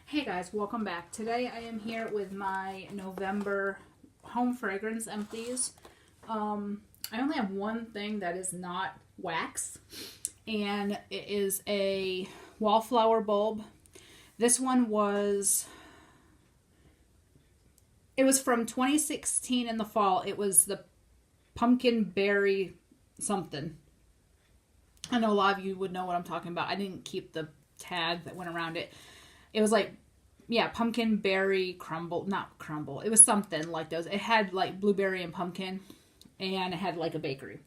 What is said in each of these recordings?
Hey guys, welcome back. Today I am here with my November home fragrance empties. I only have one thing that is not wax, and it is a wallflower bulb. This one was from 2016 in the fall. It was the pumpkin berry something. I know a lot of you would know what I'm talking about. I didn't keep the tag that went around it. It was like, yeah, pumpkin berry crumble, not crumble. It was something like those. It had like blueberry and pumpkin, and it had like a bakery.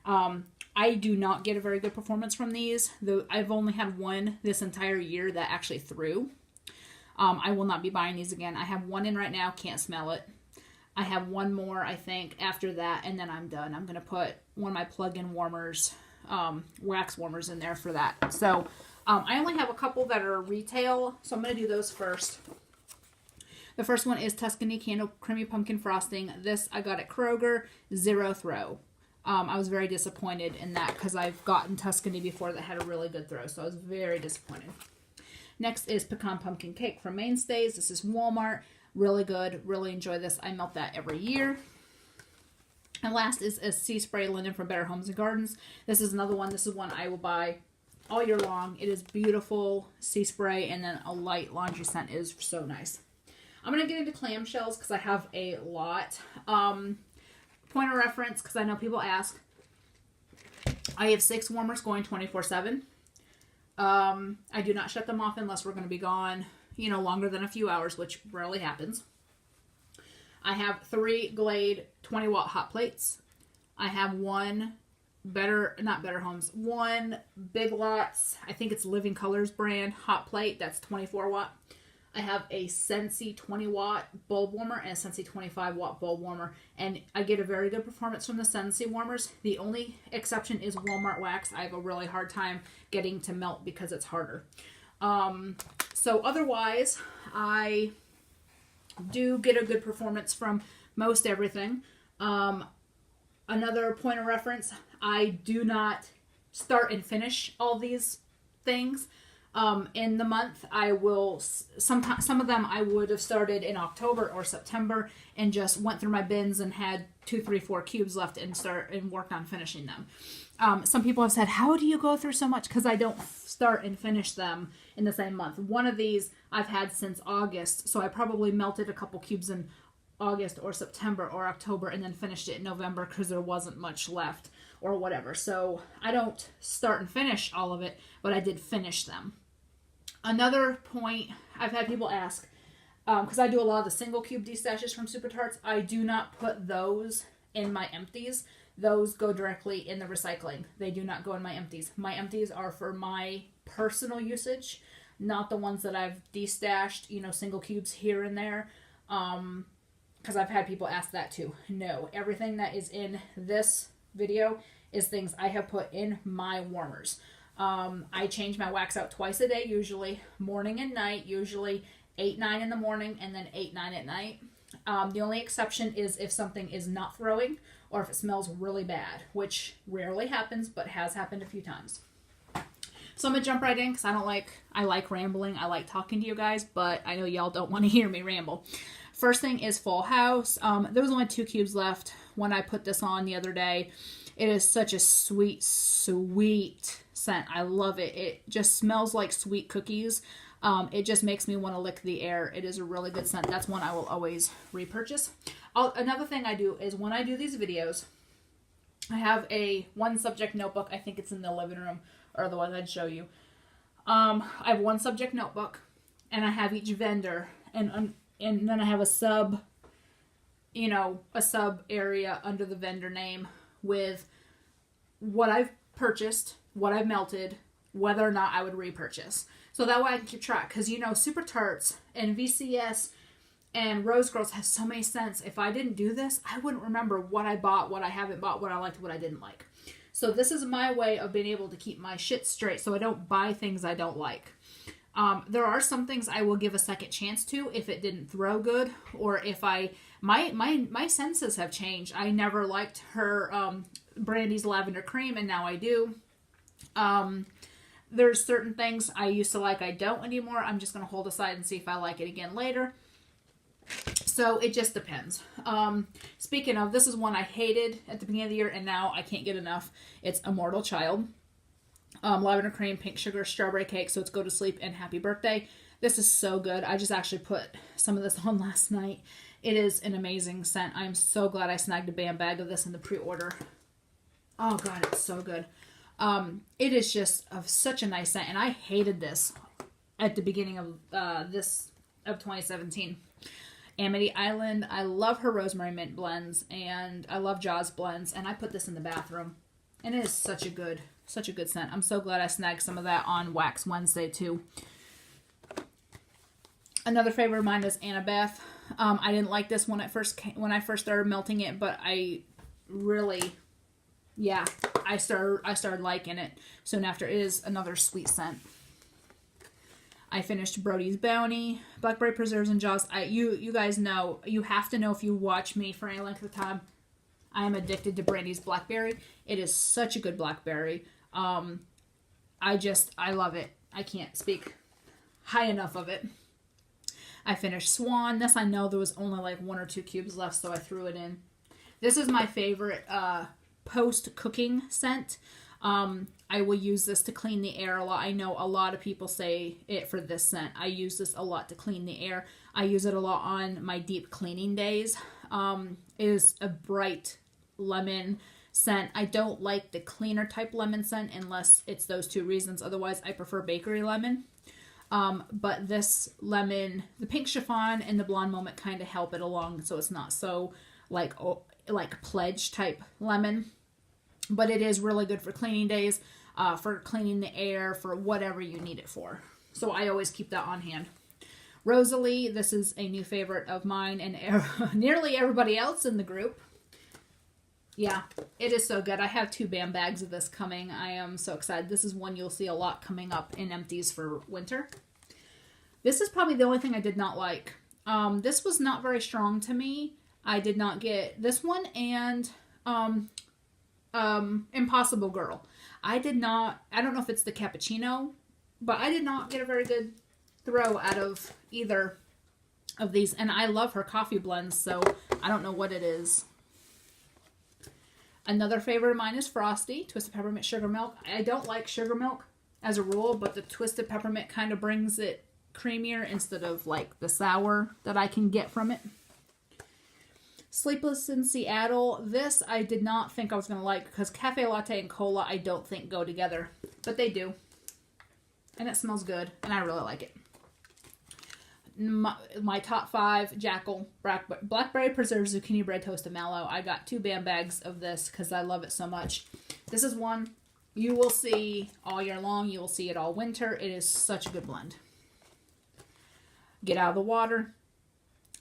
I do not get a very good performance from these. Though I've only had one this entire year that actually threw. I will not be buying these again. I have one in right now, can't smell it. I have one more, I think, after that, and then I'm done. I'm going to put one of my plug-in warmers, wax warmers in there for that. So I only have a couple that are retail, so I'm going to do those first. The first one is Tuscany Candle Creamy Pumpkin Frosting. This I got at Kroger, 0 throw. I was very disappointed in that because I've gotten Tuscany before that had a really good throw, so I was very disappointed. Next is Pecan Pumpkin Cake from Mainstays. This is Walmart. Really good. Really enjoy this. I melt that every year. And last is a Sea Spray Linen from Better Homes and Gardens. This is another one. This is one I will buy all year long. It is beautiful sea spray, and then a light laundry scent is so nice. I'm going to get into clamshells because I have a lot. Point of reference, because I know people ask. I have 6 warmers going 24/7. I do not shut them off unless we're going to be gone, longer than a few hours, which rarely happens. I have 3 Glade 20-watt hot plates. I have one one Big Lots, I think it's Living Colors brand hot plate, that's 24-watt. I have a Scentsy 20-watt bulb warmer and a Scentsy 25-watt bulb warmer, and I get a very good performance from the Scentsy warmers. The only exception is Walmart wax. I have a really hard time getting to melt because it's harder. So otherwise, I do get a good performance from most everything. Another point of reference, I do not start and finish all these things in the month. I will, some of them I would have started in October or September and just went through my bins and had 2, 3, 4 cubes left and worked on finishing them. Some people have said, how do you go through so much? Because I don't start and finish them in the same month. One of these I've had since August, so I probably melted a couple cubes in August or September or October and then finished it in November because there wasn't much left or whatever. So I don't start and finish all of it, but I did finish them. Another point, I've had people ask, because I do a lot of the single cube destashes from Super Tarts, I do not put those in my empties. Those go directly in the recycling. They do not go in my empties. My empties are for my personal usage, not the ones that I've destashed, single cubes here and there. Because I've had people ask that too. No, everything that is in this video is things I have put in my warmers. I change my wax out twice a day, usually morning and night, usually 8, 9 in the morning and then 8, 9 at night. The only exception is if something is not throwing or if it smells really bad, which rarely happens, but has happened a few times. So I'm going to jump right in because I like rambling. I like talking to you guys, but I know y'all don't want to hear me ramble. First thing is Full House. There was only 2 cubes left when I put this on the other day. It is such a sweet, sweet scent. I love it. It just smells like sweet cookies. It just makes me want to lick the air. It is a really good scent. That's one I will always repurchase. Another thing I do is when I do these videos, I have a 1 subject notebook. I think it's in the living room, or otherwise I'd show you. I have 1 subject notebook, and I have each vendor, and then I have a sub area under the vendor name with what I've purchased, what I've melted, whether or not I would repurchase. So that way I can keep track. Because, Super Tarts and VCS and Rose Girls have so many scents. If I didn't do this, I wouldn't remember what I bought, what I haven't bought, what I liked, what I didn't like. So this is my way of being able to keep my shit straight so I don't buy things I don't like. There are some things I will give a second chance to if it didn't throw good, or if my senses have changed. I never liked her Brandy's lavender cream, and now I do. there's certain things I used to like I don't anymore. I'm just going to hold aside and see if I like it again later. So it just depends. Speaking of, this is one I hated at the beginning of the year, and now I can't get enough. It's Immortal Child. Lavender cream, pink sugar, strawberry cake, so it's go to sleep and happy birthday. This is so good. I just actually put some of this on last night. It is an amazing scent. I'm so glad I snagged a bam bag of this in the pre-order. Oh god, it's so good. It is just such a nice scent, and I hated this at the beginning of 2017. Amity Island. I love her rosemary mint blends, and I love Jaws blends, and I put this in the bathroom, and it is such a good scent. I'm so glad I snagged some of that on Wax Wednesday too. Another favorite of mine is Annabeth. I didn't like this when I first started melting it, but I really, I started liking it soon after. It is another sweet scent. I finished Brody's Bounty, Blackberry Preserves, and Jaws. You guys know, you have to know if you watch me for any length of time, I am addicted to Brandy's Blackberry. It is such a good blackberry. I love it. I can't speak high enough of it. I finished Swan. This I know there was only like 1 or 2 cubes left, so I threw it in. This is my favorite post-cooking scent. I will use this to clean the air a lot. I know a lot of people say it for this scent. I use this a lot to clean the air. I use it a lot on my deep cleaning days. It is a bright lemon scent. I don't like the cleaner type lemon scent unless it's those 2 reasons. Otherwise, I prefer bakery lemon. But this lemon, the pink chiffon and the blonde moment kind of help it along, so it's not so like pledge type lemon. But it is really good for cleaning days, for cleaning the air, for whatever you need it for. So I always keep that on hand. Rosalie, this is a new favorite of mine and nearly everybody else in the group. Yeah, it is so good. I have 2 bam bags of this coming. I am so excited. This is one you'll see a lot coming up in empties for winter. This is probably the only thing I did not like. This was not very strong to me. I did not get this one and Impossible Girl. I don't know if it's the cappuccino, but I did not get a very good throw out of either of these. And I love her coffee blends, so I don't know what it is. Another favorite of mine is Frosty, Twisted Peppermint Sugar Milk. I don't like sugar milk as a rule, but the Twisted Peppermint kind of brings it creamier instead of like the sour that I can get from it. Sleepless in Seattle. This I did not think I was going to like because cafe latte and cola I don't think go together, but they do. And it smells good, and I really like it. My top 5, Jackal, Blackberry Preserved Zucchini Bread Toasted Mallow. I got 2 bam bags of this because I love it so much. This is one you will see all year long. You will see it all winter. It is such a good blend. Get Out of the Water.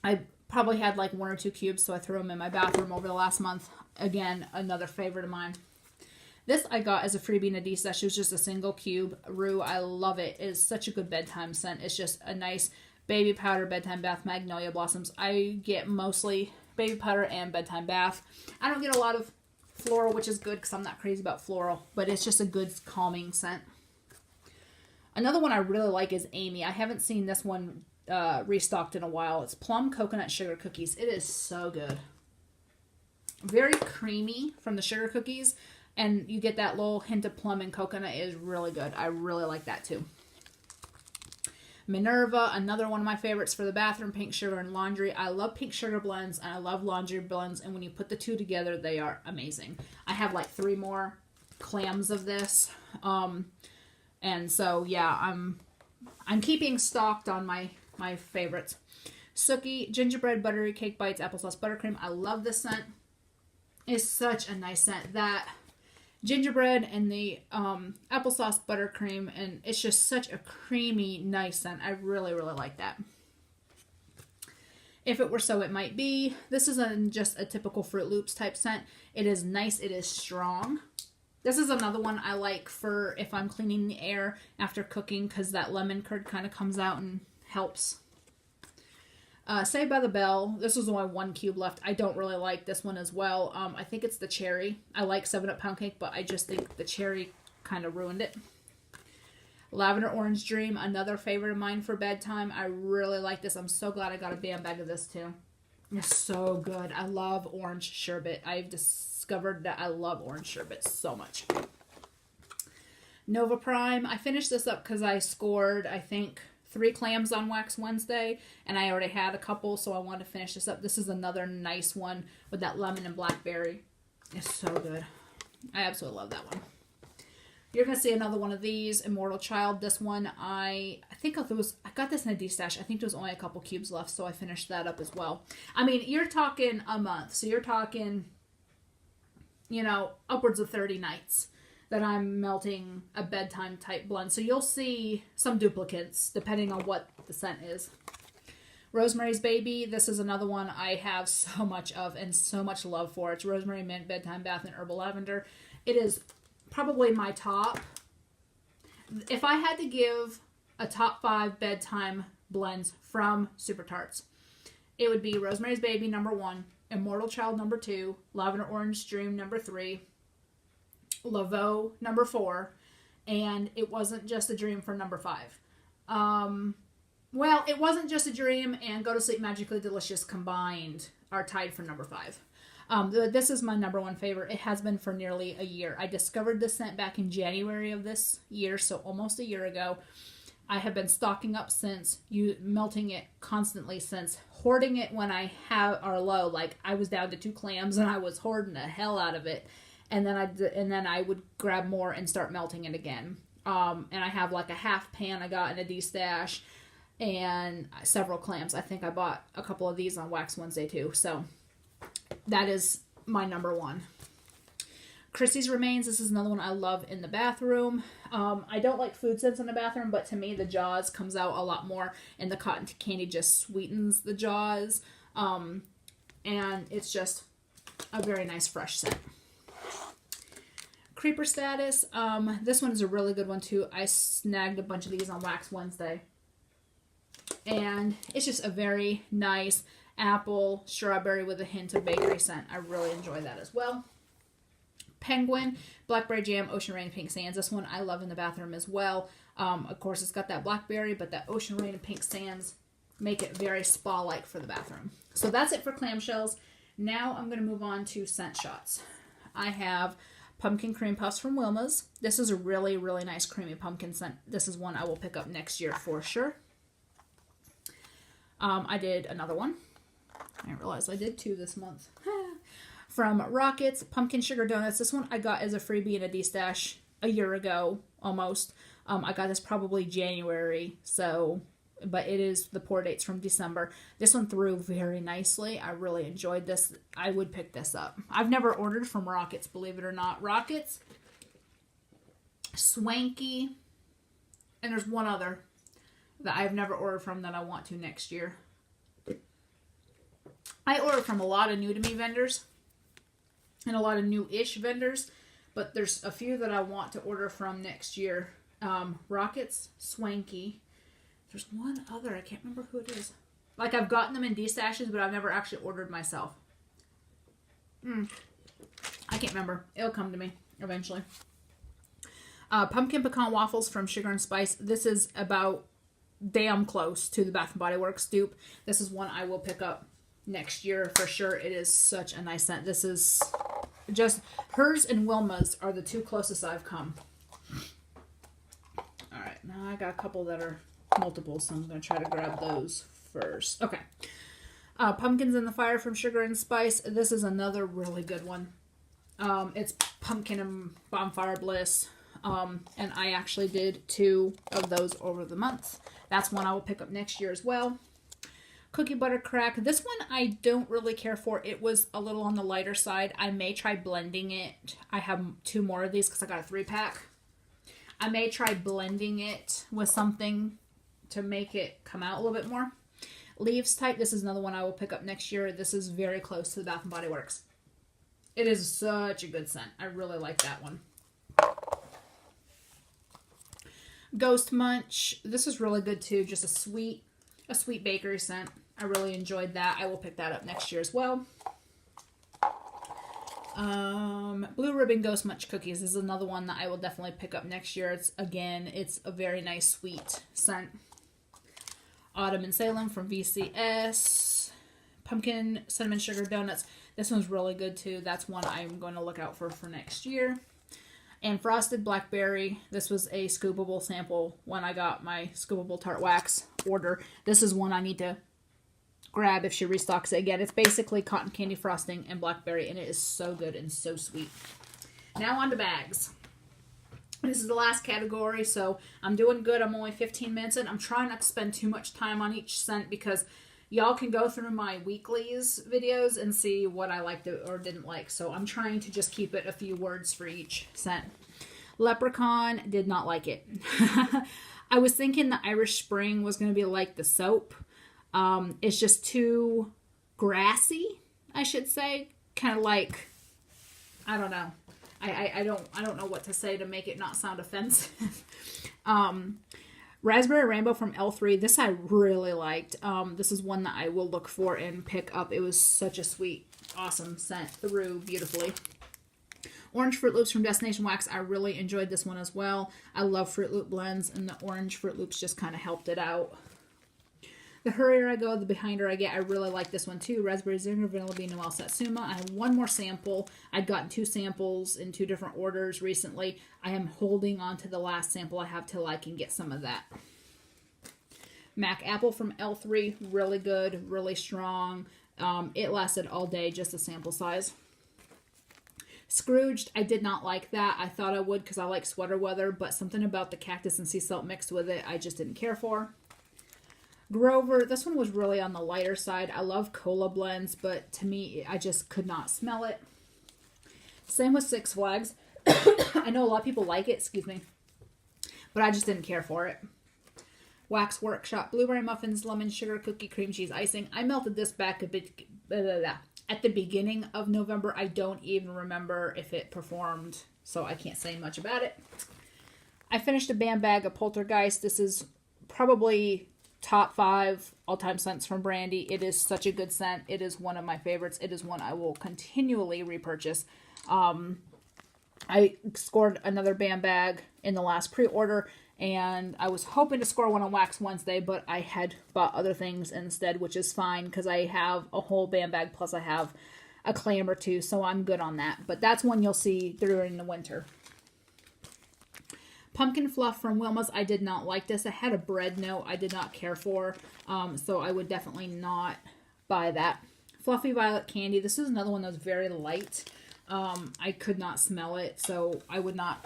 I probably had like 1 or 2 cubes, so I threw them in my bathroom over the last month. Again, another favorite of mine. This I got as a freebie in a D-Sesh. It was just a single cube. Rue, I love it. It is such a good bedtime scent. It's just a nice baby powder, bedtime bath, magnolia blossoms. I get mostly baby powder and bedtime bath. I don't get a lot of floral, which is good because I'm not crazy about floral, but it's just a good calming scent. Another one I really like is Amy. I haven't seen this one restocked in a while. It's Plum Coconut Sugar Cookies. It is so good. Very creamy from the sugar cookies, and you get that little hint of plum and coconut. It is really good. I really like that too. Minerva, another one of my favorites for the bathroom, pink sugar and laundry. I love pink sugar blends and I love laundry blends, and when you put the 2 together, they are amazing. I have like 3 more clams of this. And so yeah, I'm keeping stocked on my favorites. Sookie, gingerbread, buttery cake bites, applesauce buttercream. I love this scent. It's such a nice scent. That gingerbread and the applesauce buttercream, and it's just such a creamy, nice scent. I really, really like that. If It Were So It Might Be. This isn't just a typical Fruit Loops type scent. It is nice. It is strong. This is another one I like for if I'm cleaning the air after cooking, because that lemon curd kind of comes out and helps. Saved by the Bell. This was only 1 cube left. I don't really like this one as well. I think it's the cherry. I like 7-Up Pound Cake, but I just think the cherry kind of ruined it. Lavender Orange Dream, another favorite of mine for bedtime. I really like this. I'm so glad I got a damn bag of this too. It's so good. I love orange sherbet. I've discovered that I love orange sherbet so much. Nova Prime. I finished this up because I scored, I think, 3 clams on Wax Wednesday, and I already had a couple, so I wanted to finish this up. This is another nice one with that lemon and blackberry. It's so good. I absolutely love that one. You're going to see another one of these, Immortal Child. This one, I got this in a D-stash. I think there was only a couple cubes left, so I finished that up as well. I mean, you're talking a month, so you're talking, you know, upwards of 30 nights that I'm melting a bedtime type blend. So you'll see some duplicates depending on what the scent is. Rosemary's Baby. This is another one I have so much of and so much love for. It's Rosemary, Mint, Bedtime Bath, and Herbal Lavender. It is probably my top. If I had to give a top 5 bedtime blends from Super Tarts, it would be Rosemary's Baby number 1, Immortal Child number 2, Lavender Orange Dream number 3, Laveau number 4, and It Wasn't Just a Dream for number 5. Well, It Wasn't Just a Dream and Go to Sleep Magically Delicious combined are tied for number 5. This is my number 1 favorite. It has been for nearly a year. I discovered this scent back in January of this year, so almost a year ago. I have been stocking up since, melting it constantly since, hoarding it when I are low. Like, I was down to 2 clams and I was hoarding the hell out of it. And then I would grab more and start melting it again. And I have like a half pan I got in a D-stash and several clams. I think I bought a couple of these on Wax Wednesday too. So that is my number 1. Chrissy's Remains. This is another one I love in the bathroom. I don't like food scents in the bathroom, but to me the Jaws comes out a lot more, and the cotton candy just sweetens the Jaws. And it's just a very nice fresh scent. Creeper Status. This one is a really good one too. I snagged a bunch of these on Wax Wednesday. And it's just a very nice apple, strawberry with a hint of bakery scent. I really enjoy that as well. Penguin, Blackberry Jam, Ocean Rain, Pink Sands. This one I love in the bathroom as well. Of course, it's got that blackberry, but that Ocean Rain and Pink Sands make it very spa-like for the bathroom. So that's it for clamshells. Now I'm going to move on to scent shots. I have Pumpkin Cream Puffs from Wilma's. This is a really, really nice creamy pumpkin scent. This is one I will pick up next year for sure. I did another one. I didn't realize I did 2 this month. From Rockets, Pumpkin Sugar Donuts. This one I got as a freebie in a D-stash a year ago, almost. I got this probably January, but it is the pour dates from December. This one threw very nicely. I really enjoyed this. I would pick this up. I've never ordered from Rockets, believe it or not. Rockets, Swanky, and there's one other that I've never ordered from that I want to next year. I order from a lot of new to me vendors and a lot of new-ish vendors, but there's a few that I want to order from next year. Rockets, Swanky. There's one other. I can't remember who it is. Like, I've gotten them in D-stashes, but I've never actually ordered myself. I can't remember. It'll come to me eventually. Pumpkin Pecan Waffles from Sugar and Spice. This is about damn close to the Bath & Body Works dupe. This is one I will pick up next year for sure. It is such a nice scent. This is just, hers and Wilma's are the 2 closest I've come. Alright, now I got a couple that are multiple, so I'm going to try to grab those first. Okay. Pumpkins in the Fire from Sugar and Spice. This is another really good one. It's Pumpkin and Bonfire Bliss. And I actually did 2 of those over the month. That's one I will pick up next year as well. Cookie Butter Crack. This one I don't really care for. It was a little on the lighter side. I may try blending it. I have 2 more of these because I got a 3-pack. I may try blending it with something to make it come out a little bit more. Leaves Type. This is another one I will pick up next year. This is very close to the Bath & Body Works. It is such a good scent. I really like that one. Ghost Munch. This is really good too. Just a sweet bakery scent. I really enjoyed that. I will pick that up next year as well. Blue Ribbon Ghost Munch Cookies is another one that I will definitely pick up next year. It's a very nice sweet scent. Autumn in Salem from VCS. Pumpkin Cinnamon Sugar Donuts. This one's really good too. That's one I'm going to look out for next year. And Frosted Blackberry. This was a scoopable sample when I got my scoopable tart wax order. This is one I need to grab if she restocks it again. It's basically cotton candy frosting and blackberry, and it is so good and so sweet. Now on to bags. This is the last category, so I'm doing good. I'm only 15 minutes in. I'm trying not to spend too much time on each scent because y'all can go through my weeklies videos and see what I liked or didn't like. So I'm trying to just keep it a few words for each scent. Leprechaun, did not like it. I was thinking the Irish Spring was going to be like the soap. It's just too grassy, I should say. Kind of like, I don't know. I don't know what to say to make it not sound offensive. Raspberry Rainbow from L3. This I really liked. This is one that I will look for and pick up. It was such a sweet, awesome scent through beautifully. Orange Fruit Loops from Destination Wax. I really enjoyed this one as well. I love Fruit Loop blends, and the orange Fruit Loops just kind of helped it out. The hurrier I go, the behinder I get. I really like this one too. Raspberry Zinger, Vanilla Bean, Noel Satsuma. I have one more sample. I'd gotten 2 samples in 2 different orders recently. I am holding on to the last sample I have till I can get some of that. Mac Apple from L3. Really good, really strong. It lasted all day, just a sample size. Scrooged, I did not like that. I thought I would because I like sweater weather, but something about the cactus and sea salt mixed with it, I just didn't care for. Grover, this one was really on the lighter side. I love cola blends, but to me, I just could not smell it. Same with Six Flags. I know a lot of people like it, excuse me, but I just didn't care for it. Wax Workshop, Blueberry Muffins, Lemon Sugar Cookie Cream Cheese Icing. I melted this back a bit at the beginning of November. I don't even remember if it performed, so I can't say much about it. I finished a Bam Bag of Poltergeist. This is probably top 5 all-time scents from Brandy. It is such a good scent. It is one of my favorites. It is one I will continually repurchase. I scored another Bam Bag in the last pre-order, and I was hoping to score one on Wax Wednesday, but I had bought other things instead, which is fine because I have a whole Bam Bag plus I have a clam or 2, so I'm good on that. But that's one you'll see during the winter. Pumpkin Fluff from Wilma's. I did not like this. It had a bread note I did not care for, so I would definitely not buy that. Fluffy Violet Candy. This is another one that's very light. I could not smell it, so I would not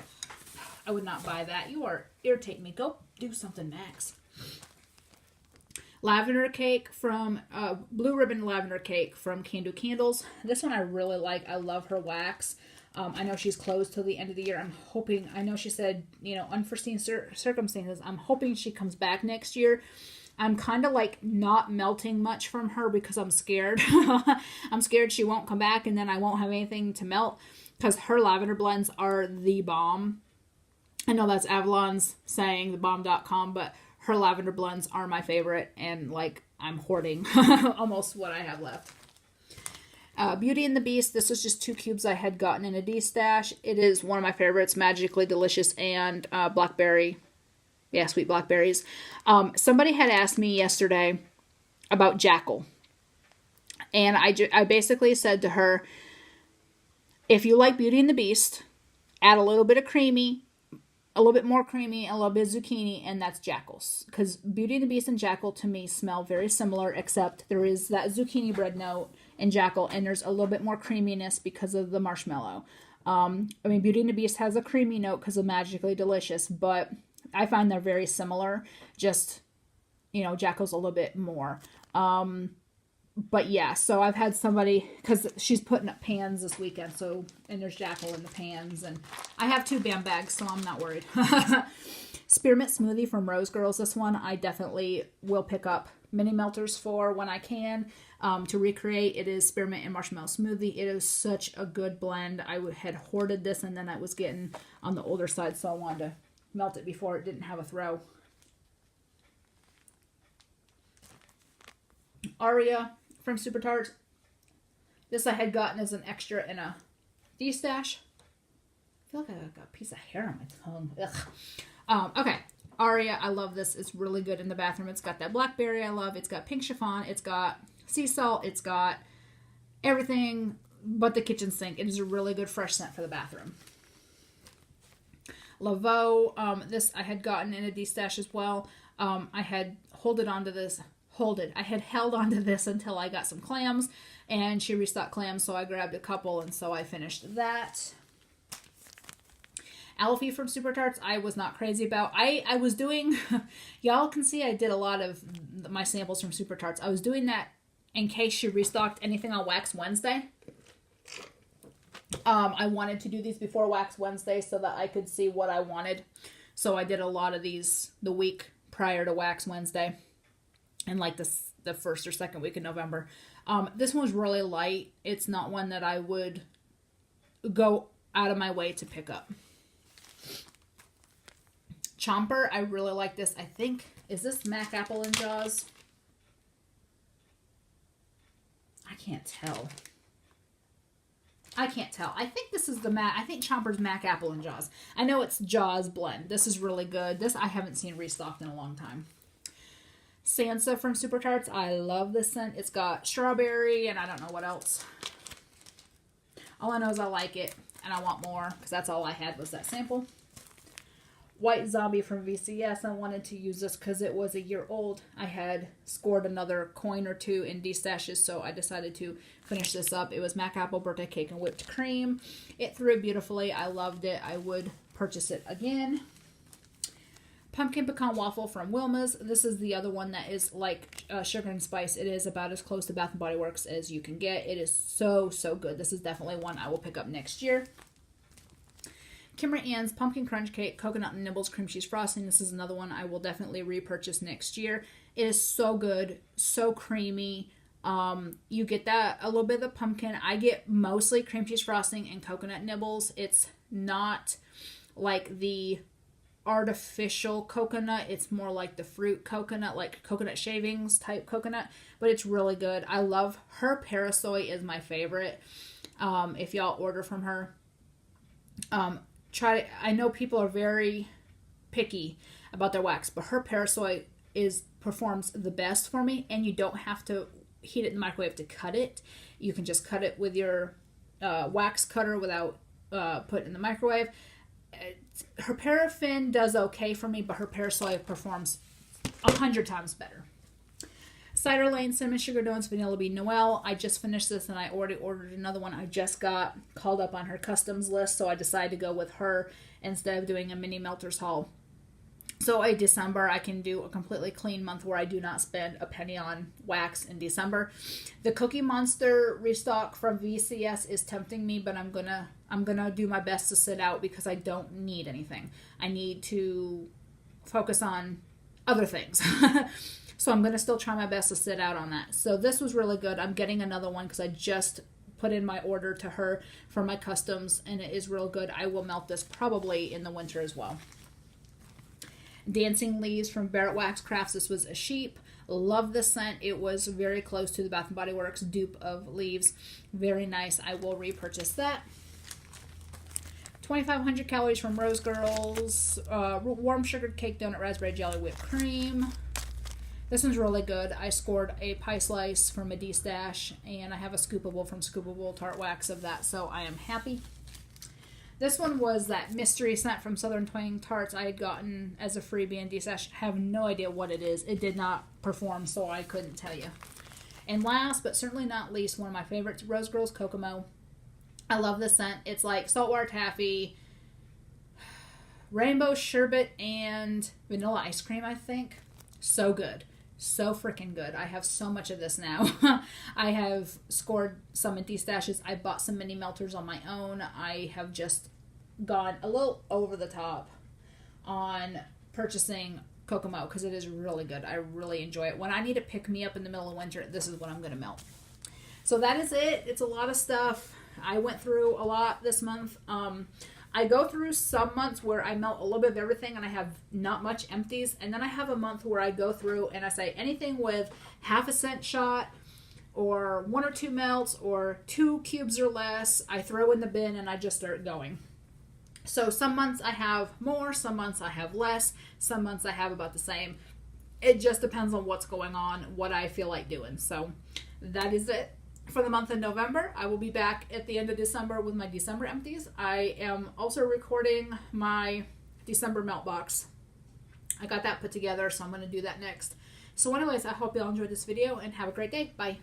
buy that. You are irritating me. Go do something, Max. Lavender Cake from Blue Ribbon Lavender Cake from Can Do Candles. This one I really like. I love her wax. I know she's closed till the end of the year. I'm hoping, I know she said, unforeseen circumstances. I'm hoping she comes back next year. I'm kind of like not melting much from her because I'm scared. I'm scared she won't come back and then I won't have anything to melt because her lavender blends are the bomb. I know that's Avalon's saying, thebomb.com, but her lavender blends are my favorite and like I'm hoarding almost what I have left. Beauty and the Beast. This was just 2 cubes I had gotten in a D-stash. It is one of my favorites, Magically Delicious and blackberry. Yeah, sweet blackberries. Somebody had asked me yesterday about Jackal. And I basically said to her, if you like Beauty and the Beast, add a little bit of creamy, a little bit more creamy, and a little bit of zucchini, and that's Jackal's. Because Beauty and the Beast and Jackal to me smell very similar, except there is that zucchini bread note in Jackal, and there's a little bit more creaminess because of the marshmallow. Beauty and the Beast has a creamy note because of Magically Delicious, but I find they're very similar. Just, Jackal's a little bit more. But yeah, so I've had somebody, because she's putting up pans this weekend, and there's Jackal in the pans, and I have 2 Bam Bags, so I'm not worried. Spearmint Smoothie from Rose Girls. This one I definitely will pick up mini melters for when I can to recreate. It is spearmint and marshmallow smoothie. It is such a good blend. I had hoarded this, and then I was getting on the older side, so I wanted to melt it before it didn't have a throw. Aria from Super Tarts. This I had gotten as an extra in a D-Stash. I feel like I got a piece of hair on my tongue. Ugh. Okay. Aria, I love this. It's really good in the bathroom. It's got that blackberry I love. It's got pink chiffon. It's got sea salt. It's got everything but the kitchen sink. It is a really good fresh scent for the bathroom. Laveau, this I had gotten in a D-Stash as well. I had I had held onto this until I got some clams, and she restocked clams, so I grabbed a couple, and so I finished that. Alfie from Super Tarts, I was not crazy about. I was doing, y'all can see I did a lot of my samples from Super Tarts. I was doing that in case she restocked anything on Wax Wednesday. I wanted to do these before Wax Wednesday so that I could see what I wanted. So I did a lot of these the week prior to Wax Wednesday, and like the first or second week of November. This one was really light. It's not one that I would go out of my way to pick up. Chomper, I really like this. I think, is this Mac Apple and Jaws? I can't tell. I think this is I think Chomper's Mac Apple and Jaws. I know it's Jaws blend. This is really good. This I haven't seen restocked in a long time. Sansa from Super Tarts. I love this scent. It's got strawberry and I don't know what else. All I know is I like it and I want more because that's all I had was that sample. White Zombie from VCS. I wanted to use this because it was a year old. I had scored another coin or two in D-Stashes, so I decided to finish this up. It was Mac Apple Birthday Cake and Whipped Cream. It threw beautifully. I loved it. I would purchase it again. Pumpkin Pecan Waffle from Wilma's. This is the other one that is like Sugar and Spice. It is about as close to Bath & Body Works as you can get. It is so, so good. This is definitely one I will pick up next year. Kimber Ann's Pumpkin Crunch Cake, Coconut and Nibbles Cream Cheese Frosting. This is another one I will definitely repurchase next year. It is so good, so creamy. You get that, a little bit of the pumpkin. I get mostly cream cheese frosting and coconut nibbles. It's not like the artificial coconut. It's more like the fruit coconut, like coconut shavings type coconut. But it's really good. I love her Parasoy is my favorite. If y'all order from her, I know people are very picky about their wax, but her Parasoy performs the best for me, and you don't have to heat it in the microwave to cut it. You can just cut it with your wax cutter without put it in the microwave. Her Paraffin does okay for me, but her Parasoy performs 100 times better. Cider Lane Cinnamon Sugar Donuts Vanilla Bean Noel. I just finished this and I already ordered another one. I just got called up on her customs list, so I decided to go with her instead of doing a mini melters haul. So in December, I can do a completely clean month where I do not spend a penny on wax in December. The Cookie Monster restock from VCS is tempting me, but I'm gonna do my best to sit out because I don't need anything. I need to focus on other things. So I'm going to still try my best to sit out on that. So this was really good. I'm getting another one because I just put in my order to her for my customs, and it is real good. I will melt this probably in the winter as well. Dancing Leaves from Barrett Wax Crafts. This was a sheep. Love this scent. It was very close to the Bath & Body Works dupe of Leaves. Very nice. I will repurchase that. 2,500 calories from Rose Girls. Warm sugared cake donut raspberry jelly whipped cream. This one's really good. I scored a pie slice from a D-Stash, and I have a scoopable from Scoopable Tart Wax of that, so I am happy. This one was that mystery scent from Southern Twang Tarts I had gotten as a freebie in D-Stash. I have no idea what it is. It did not perform, so I couldn't tell you. And last, but certainly not least, one of my favorites, Rose Girls Kokomo. I love this scent. It's like saltwater taffy, rainbow sherbet, and vanilla ice cream, I think. So good. So freaking good. I have so much of this now. I have scored some in D-Stashes. I bought some mini melters on my own. I have just gone a little over the top on purchasing Kokomo because it is really good. I really enjoy it. When I need to pick me up in the middle of winter, this is what I'm going to melt. So that is it. It's a lot of stuff. I went through a lot this month. I go through some months where I melt a little bit of everything and I have not much empties. And then I have a month where I go through and I say anything with half a cent shot or 1 or 2 melts or 2 cubes or less, I throw in the bin and I just start going. So some months I have more, some months I have less, some months I have about the same. It just depends on what's going on, what I feel like doing. So that is it for the month of November. I will be back at the end of December with my December empties. I am also recording my December melt box. I got that put together, so I'm going to do that next. So anyways, I hope you all enjoyed this video and have a great day. Bye.